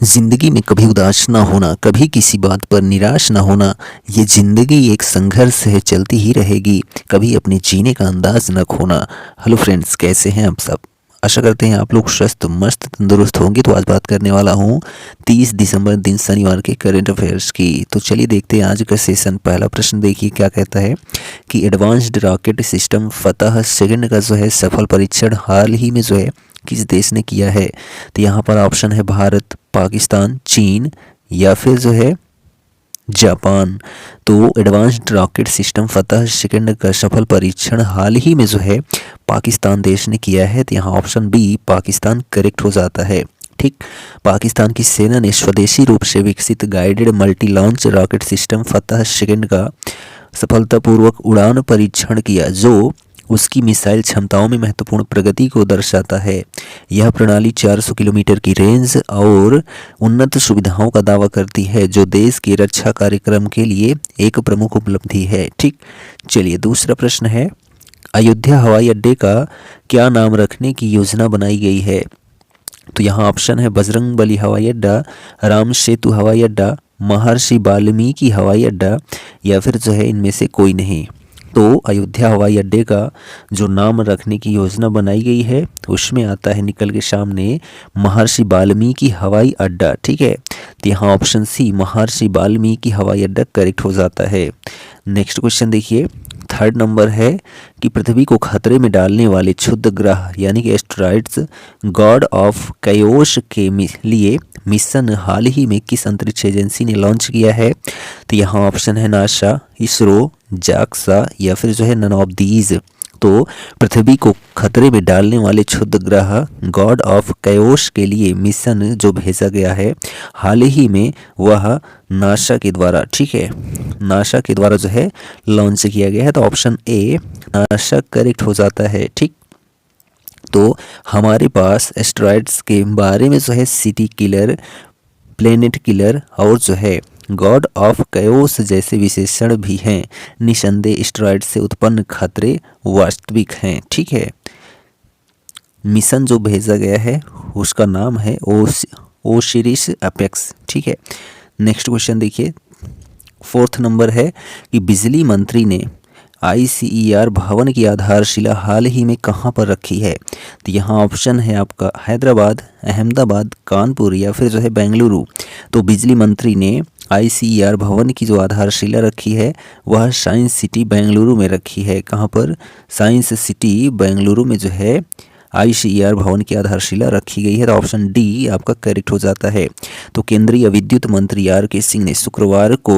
जिंदगी में कभी उदास ना होना, कभी किसी बात पर निराश ना होना, ये जिंदगी एक संघर्ष है, चलती ही रहेगी। कभी अपने जीने का अंदाज न खोना। हेलो फ्रेंड्स, कैसे हैं आप सब? आशा करते हैं आप लोग स्वस्थ मस्त तंदुरुस्त होंगे। तो आज बात करने वाला हूँ 30 दिसंबर दिन शनिवार के करंट अफेयर्स की। तो चलिए देखते हैं आज का सेशन। पहला प्रश्न देखिए क्या कहता है कि एडवांस्ड रॉकेट सिस्टम फतह सेकंड का जो है सफल परीक्षण हाल ही में जो है किस देश ने किया है? तो यहाँ पर ऑप्शन है भारत, पाकिस्तान, चीन या फिर जो है जापान। तो एडवांस्ड रॉकेट सिस्टम फतह सेकंड का सफल परीक्षण हाल ही में जो है पाकिस्तान देश ने किया है। तो यहाँ ऑप्शन बी पाकिस्तान करेक्ट हो जाता है। ठीक, पाकिस्तान की सेना ने स्वदेशी रूप से विकसित guided multi launch rocket system फतह सेकंड का सफलतापूर्वक उड़ान परीक्षण किया, जो उसकी मिसाइल क्षमताओं में महत्वपूर्ण प्रगति को दर्शाता है। यह प्रणाली 400 किलोमीटर की रेंज और उन्नत सुविधाओं का दावा करती है, जो देश के रक्षा कार्यक्रम के लिए एक प्रमुख उपलब्धि है। ठीक, चलिए दूसरा प्रश्न है, अयोध्या हवाई अड्डे का क्या नाम रखने की योजना बनाई गई है? तो यहाँ ऑप्शन है बजरंगबली हवाई अड्डा, राम सेतु हवाई अड्डा, महर्षि वाल्मीकि हवाई अड्डा या फिर जो है इनमें से कोई नहीं। तो अयोध्या हवाई अड्डे का जो नाम रखने की योजना बनाई गई है उसमें आता है निकल के सामने महर्षि वाल्मीकि हवाई अड्डा। ठीक है, तो यहाँ ऑप्शन सी महर्षि वाल्मीकि हवाई अड्डा करेक्ट हो जाता है। नेक्स्ट क्वेश्चन देखिए, थर्ड नंबर है कि पृथ्वी को खतरे में डालने वाले क्षुद्र ग्रह यानी कि एस्टेरॉइड्स गॉड ऑफ कैओस के लिए मिशन हाल ही में किस अंतरिक्ष एजेंसी ने लॉन्च किया है? तो यहाँ ऑप्शन है नासा, इसरो, जाक्सा या फिर जो है नन ऑफ दीज। तो पृथ्वी को खतरे में डालने वाले क्षुद्र ग्रह गॉड ऑफ कैओस के लिए मिशन जो भेजा गया है हाल ही में वह नासा के द्वारा, ठीक है, नासा के द्वारा जो है लॉन्च किया गया है। तो ऑप्शन ए नासा करेक्ट हो जाता है। ठीक, तो हमारे पास एस्टेरॉइड्स के बारे में जो है सिटी किलर, प्लेनेट किलर और जो है गॉड ऑफ कैओस जैसे विशेषण भी हैं। निसंदेह एस्टेरॉइड से उत्पन्न खतरे वास्तविक हैं। ठीक है, मिशन जो भेजा गया है उसका नाम है ओसिरिस अपेक्स। ठीक है, नेक्स्ट क्वेश्चन देखिए, फोर्थ नंबर है कि बिजली मंत्री ने ICER भवन की आधारशिला हाल ही में कहाँ पर रखी है? तो यहाँ ऑप्शन है आपका हैदराबाद, अहमदाबाद, कानपुर या फिर जो है बेंगलुरु। तो बिजली मंत्री ने ICER भवन की जो आधारशिला रखी है वह साइंस सिटी बेंगलुरु में रखी है। कहाँ पर? साइंस सिटी बेंगलुरु में जो है ICER भवन की आधारशिला रखी गई है। तो ऑप्शन डी आपका करेक्ट हो जाता है। तो केंद्रीय विद्युत मंत्री RK सिंह ने शुक्रवार को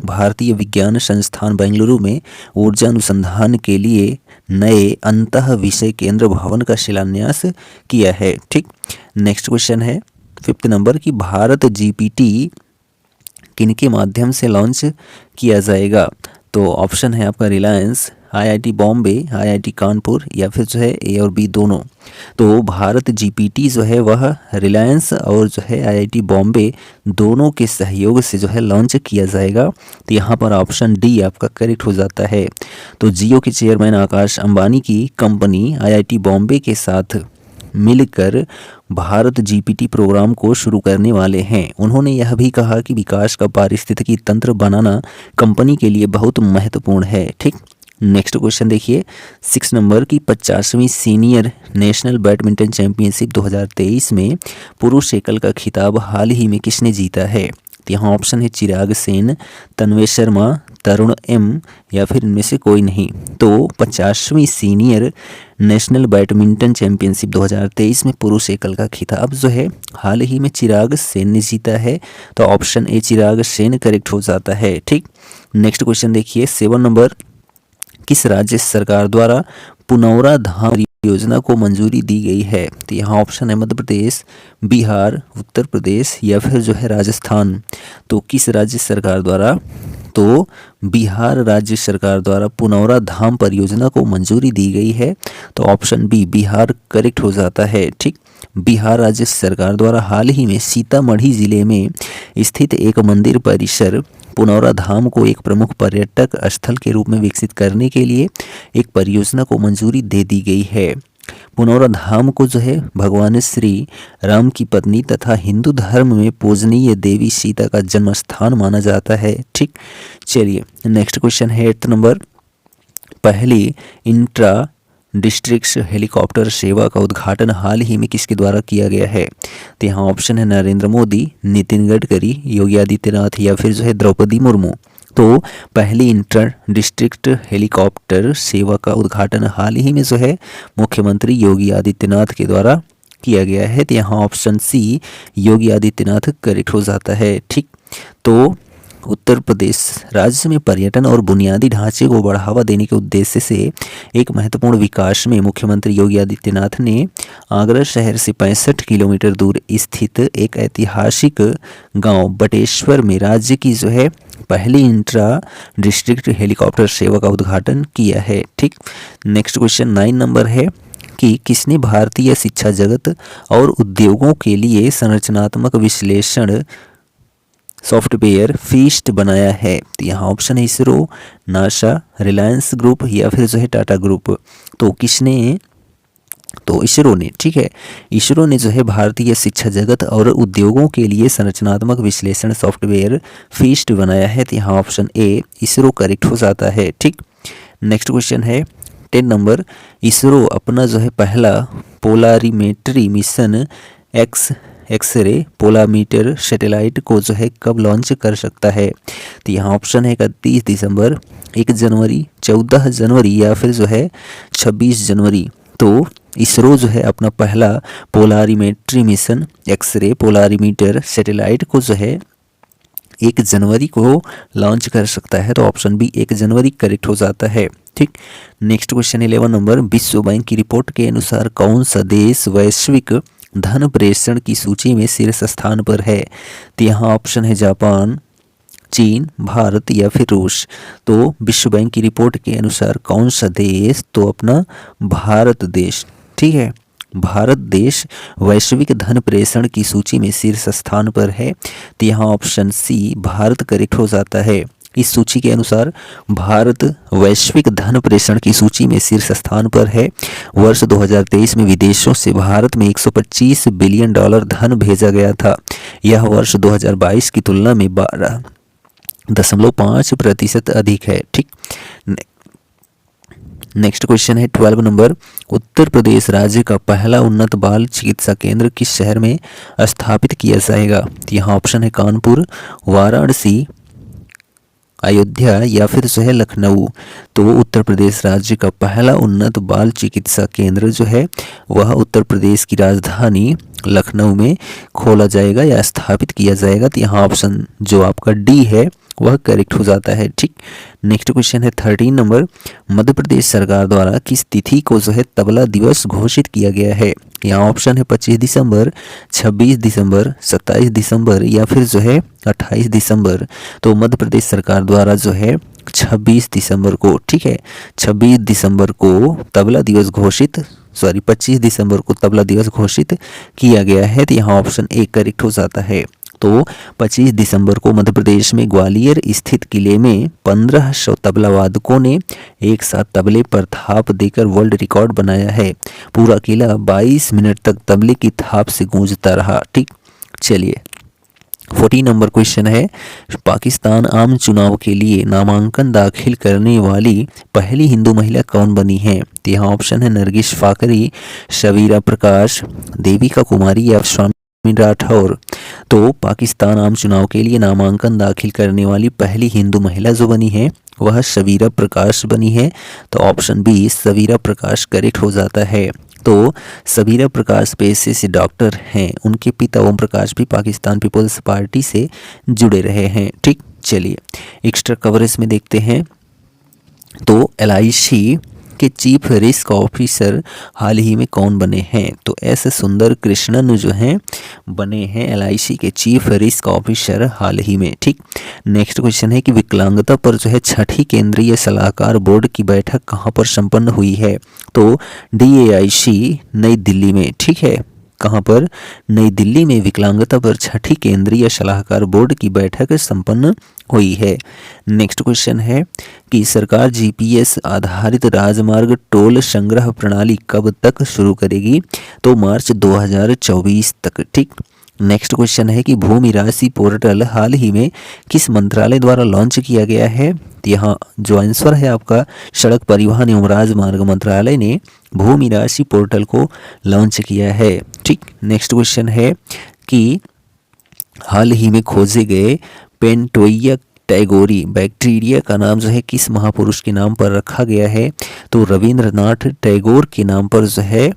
भारतीय विज्ञान संस्थान बेंगलुरु में ऊर्जा अनुसंधान के लिए नए अंतः विषय केंद्र भवन का शिलान्यास किया है। ठीक, नेक्स्ट क्वेश्चन है फिफ्थ नंबर की भारत GPT किनके माध्यम से लॉन्च किया जाएगा? तो ऑप्शन है आपका रिलायंस, IIT बॉम्बे, IIT कानपुर या फिर जो है ए और बी दोनों। तो भारत GPT जो है वह रिलायंस और जो है IIT बॉम्बे दोनों के सहयोग से जो है लॉन्च किया जाएगा। तो यहाँ पर ऑप्शन डी आपका करेक्ट हो जाता है। तो जियो के चेयरमैन आकाश अंबानी की कंपनी IIT बॉम्बे के साथ मिलकर भारत GPT प्रोग्राम को शुरू करने वाले हैं। उन्होंने यह भी कहा कि विकास का पारिस्थितिकी तंत्र बनाना कंपनी के लिए बहुत महत्वपूर्ण है। ठीक, नेक्स्ट क्वेश्चन देखिए, 6 नंबर की 50वीं सीनियर नेशनल बैडमिंटन चैंपियनशिप 2023 में पुरुष एकल का खिताब हाल ही में किसने जीता है? तो यहाँ ऑप्शन है चिराग सेन, तन्वेश शर्मा, तरुण M या फिर इनमें से कोई नहीं। तो 50वीं सीनियर नेशनल बैडमिंटन चैंपियनशिप 2023 में पुरुष एकल का खिताब जो है हाल ही में चिराग सेन ने जीता है। तो option A Chirag Sen correct हो जाता है। ठीक, नेक्स्ट क्वेश्चन देखिए, 7 नंबर, किस राज्य सरकार द्वारा पुनौरा धाम योजना को मंजूरी दी गई है? तो यहाँ ऑप्शन है मध्य प्रदेश, बिहार, उत्तर प्रदेश या फिर जो है राजस्थान। तो किस राज्य सरकार द्वारा? तो बिहार राज्य सरकार द्वारा पुनौरा धाम परियोजना को मंजूरी दी गई है। तो ऑप्शन बी बिहार करेक्ट हो जाता है। ठीक, बिहार राज्य सरकार द्वारा हाल ही में सीतामढ़ी जिले में स्थित एक मंदिर परिसर पुनौरा धाम को एक प्रमुख पर्यटक स्थल के रूप में विकसित करने के लिए एक परियोजना को मंजूरी दे दी गई है। पुनौराधाम को जो है भगवान श्री राम की पत्नी तथा हिंदू धर्म में पूजनीय देवी सीता का जन्म स्थान माना जाता है। ठीक, चलिए नेक्स्ट क्वेश्चन है 8 नंबर। पहली इंट्रा डिस्ट्रिक्ट हेलीकॉप्टर सेवा का उद्घाटन हाल ही में किसके द्वारा किया गया है? तो यहाँ ऑप्शन है नरेंद्र मोदी, नितिन गडकरी, योगी आदित्यनाथ या फिर जो है द्रौपदी मुर्मू। तो पहली इंटर डिस्ट्रिक्ट हेलीकॉप्टर सेवा का उद्घाटन हाल ही में जो है मुख्यमंत्री योगी आदित्यनाथ के द्वारा किया गया है। तो यहाँ option C Yogi Adityanath correct हो जाता है। ठीक, तो उत्तर प्रदेश राज्य में पर्यटन और बुनियादी ढांचे को बढ़ावा देने के उद्देश्य से एक महत्वपूर्ण विकास में मुख्यमंत्री योगी आदित्यनाथ ने आगरा शहर से 65 किलोमीटर दूर स्थित एक ऐतिहासिक गांव बटेश्वर में राज्य की जो है पहली इंट्रा डिस्ट्रिक्ट हेलीकॉप्टर सेवा का उद्घाटन किया है। ठीक, नेक्स्ट क्वेश्चन 9 नंबर है कि किसने भारतीय शिक्षा जगत और उद्योगों के लिए संरचनात्मक विश्लेषण सॉफ्टवेयर फीस्ट बनाया है? तो यहाँ ऑप्शन है इसरो, नासा, रिलायंस ग्रुप या फिर जो है टाटा ग्रुप। तो किसने? तो इसरो ने। ठीक है, इसरो ने जो है भारतीय शिक्षा जगत और उद्योगों के लिए संरचनात्मक विश्लेषण सॉफ्टवेयर फीस्ट बनाया है। तो यहाँ ऑप्शन ए इसरो करेक्ट हो जाता है। ठीक, नेक्स्ट क्वेश्चन है 10 नंबर। इसरो अपना जो है पहला पोलारिमेट्री मिशन एक्सरे पोलामीटर सैटेलाइट को जो है कब लॉन्च कर सकता है? तो यहाँ ऑप्शन है 31 दिसंबर, 1 जनवरी, 14 जनवरी या फिर जो है 26 जनवरी। तो इसरो जो है अपना पहला polarimetry mission X ray polarimeter satellite को जो है 1 जनवरी को लॉन्च कर सकता है। तो ऑप्शन बी 1 जनवरी करेक्ट हो जाता है। ठीक, नेक्स्ट क्वेश्चन 11 नंबर। विश्व बैंक की रिपोर्ट के अनुसार कौन सा देश वैश्विक धन प्रेषण की सूची में शीर्ष स्थान पर है? तो यहाँ ऑप्शन है जापान, चीन, भारत या फिर रूस। तो विश्व बैंक की रिपोर्ट के अनुसार कौन सा देश? तो अपना भारत देश। ठीक है, भारत देश वैश्विक धन प्रेषण की सूची में शीर्ष स्थान पर है। तो यहाँ ऑप्शन सी भारत करेक्ट हो जाता है। इस सूची के अनुसार भारत वैश्विक धन प्रेषण की सूची में शीर्ष स्थान पर है। वर्ष 2023 में विदेशों से भारत में $125 बिलियन धन भेजा गया था। यह वर्ष 2022 की तुलना में 12.5% अधिक है। ठीक, नेक्स्ट क्वेश्चन है 12 नंबर। उत्तर प्रदेश राज्य का पहला उन्नत बाल चिकित्सा केंद्र किस शहर में स्थापित किया जाएगा? यहाँ ऑप्शन है कानपुर, वाराणसी, अयोध्या या फिर जो है लखनऊ। तो उत्तर प्रदेश राज्य का पहला उन्नत बाल चिकित्सा केंद्र जो है वह उत्तर प्रदेश की राजधानी लखनऊ में खोला जाएगा या स्थापित किया जाएगा। तो यहाँ ऑप्शन जो आपका डी है वह करेक्ट हो जाता है। ठीक, नेक्स्ट क्वेश्चन है 13 नंबर। मध्य प्रदेश सरकार द्वारा किस तिथि को जो है तबला दिवस घोषित किया गया है? यहाँ ऑप्शन है 25 दिसंबर, 26 दिसंबर, 27 दिसंबर या फिर जो है 28 दिसंबर। तो मध्य प्रदेश सरकार द्वारा जो है 26 दिसंबर को, ठीक है, 26 दिसंबर को तबला दिवस घोषित 25 दिसंबर को तबला दिवस घोषित किया गया है। तो यहाँ ऑप्शन ए करेक्ट हो जाता है। तो 25 दिसंबर को मध्य प्रदेश में ग्वालियर स्थित किले में 1500 तबला वादकों ने एक साथ तबले पर थाप देकर वर्ल्ड रिकॉर्ड बनाया है। पूरा किला 22 मिनट तक तबले की थाप से गूंजता रहा। ठीक, चलिए 14 नंबर क्वेश्चन है। पाकिस्तान आम चुनाव के लिए नामांकन दाखिल करने वाली पहली हिंदू महिला कौन बनी है? तो यहाँ ऑप्शन है नरगिस फाकरी, शबीरा प्रकाश, देविका कुमारी या स्वामी राठौर। तो पाकिस्तान आम चुनाव के लिए नामांकन दाखिल करने वाली पहली हिंदू महिला जो बनी है वह शबीरा प्रकाश बनी है। तो ऑप्शन बी शबीरा प्रकाश करेक्ट हो जाता है। तो शबीरा प्रकाश पेशे से डॉक्टर हैं। उनके पिता ओम प्रकाश भी पाकिस्तान पीपल्स पार्टी से जुड़े रहे हैं। ठीक, चलिए एक्स्ट्रा कवरेज में देखते हैं। तो LIC के चीफ रिस्क ऑफिसर हाल ही में कौन बने हैं? तो एस सुंदर कृष्णन जो हैं बने हैं LIC के चीफ रिस्क ऑफिसर हाल ही में। ठीक, नेक्स्ट क्वेश्चन है कि विकलांगता पर जो है 6ठी केंद्रीय सलाहकार बोर्ड की बैठक कहां पर संपन्न हुई है? तो DAIC नई दिल्ली में। ठीक है, कहाँ पर? नई दिल्ली में विकलांगता पर छठी केंद्रीय सलाहकार बोर्ड की बैठक संपन्न हुई है। नेक्स्ट क्वेश्चन है कि सरकार जीपीएस आधारित राजमार्ग टोल संग्रह प्रणाली कब तक शुरू करेगी? तो मार्च 2024 तक। ठीक। नेक्स्ट क्वेश्चन है कि भूमि राशि पोर्टल हाल ही में किस मंत्रालय द्वारा लॉन्च किया गया है? तो यहाँ जो आंसर है आपका, सड़क परिवहन एवं राजमार्ग मंत्रालय ने भूमि राशि पोर्टल को लॉन्च किया है। ठीक। नेक्स्ट क्वेश्चन है कि हाल ही में खोजे गए पेंटोइया टैगोरी बैक्टीरिया का नाम जो है किस महापुरुष के नाम पर रखा गया है? तो रविंद्रनाथ टैगोर के नाम पर जो है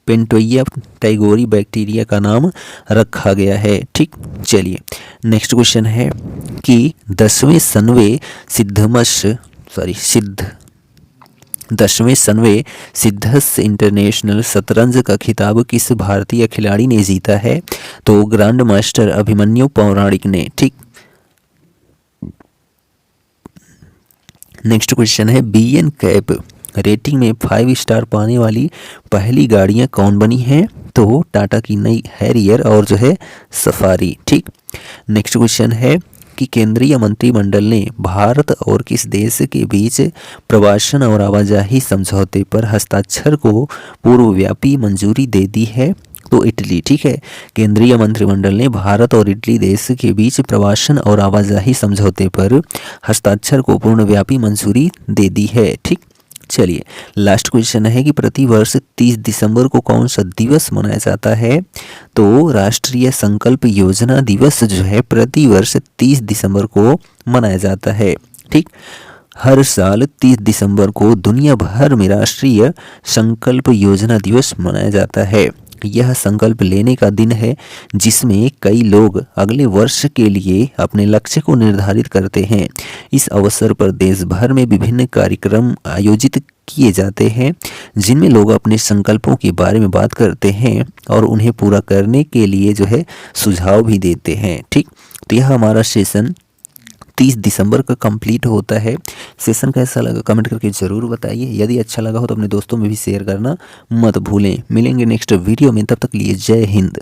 पेंटोइया टैगोरी बैक्टीरिया का नाम रखा गया है। ठीक। चलिए नेक्स्ट क्वेश्चन है कि 10वें सिद्धस इंटरनेशनल शतरंज का खिताब किस भारतीय खिलाड़ी ने जीता है? तो ग्रैंड मास्टर अभिमन्यु पौराणिक ने। ठीक। नेक्स्ट क्वेश्चन है बीएन कैप रेटिंग में 5 स्टार पाने वाली पहली गाड़ियां कौन बनी हैं? तो टाटा की नई हैरियर और जो है सफारी। ठीक। नेक्स्ट क्वेश्चन है कि केंद्रीय मंत्रिमंडल ने भारत और किस देश के बीच प्रवासन और आवाजाही समझौते पर हस्ताक्षर को पूर्वव्यापी मंजूरी दे दी है? तो इटली। ठीक है। केंद्रीय मंत्रिमंडल ने भारत और इटली देश के बीच प्रवासन और आवाजाही समझौते पर हस्ताक्षर को पूर्णव्यापी मंजूरी दे दी है। ठीक। चलिए लास्ट क्वेश्चन है कि प्रतिवर्ष 30 दिसंबर को कौन सा दिवस मनाया जाता है? तो राष्ट्रीय संकल्प योजना दिवस जो है प्रतिवर्ष 30 दिसंबर को मनाया जाता है। ठीक। हर साल 30 दिसंबर को दुनिया भर में राष्ट्रीय संकल्प योजना दिवस मनाया जाता है। यह संकल्प लेने का दिन है जिसमें कई लोग अगले वर्ष के लिए अपने लक्ष्य को निर्धारित करते हैं। इस अवसर पर देश भर में विभिन्न कार्यक्रम आयोजित किए जाते हैं जिनमें लोग अपने संकल्पों के बारे में बात करते हैं और उन्हें पूरा करने के लिए जो है सुझाव भी देते हैं। ठीक। तो यह हमारा सेशन 30 दिसंबर का कंप्लीट होता है। सेशन कैसा लगा कमेंट करके ज़रूर बताइए। यदि अच्छा लगा हो तो अपने दोस्तों में भी शेयर करना मत भूलें। मिलेंगे नेक्स्ट वीडियो में, तब तक लिए जय हिंद।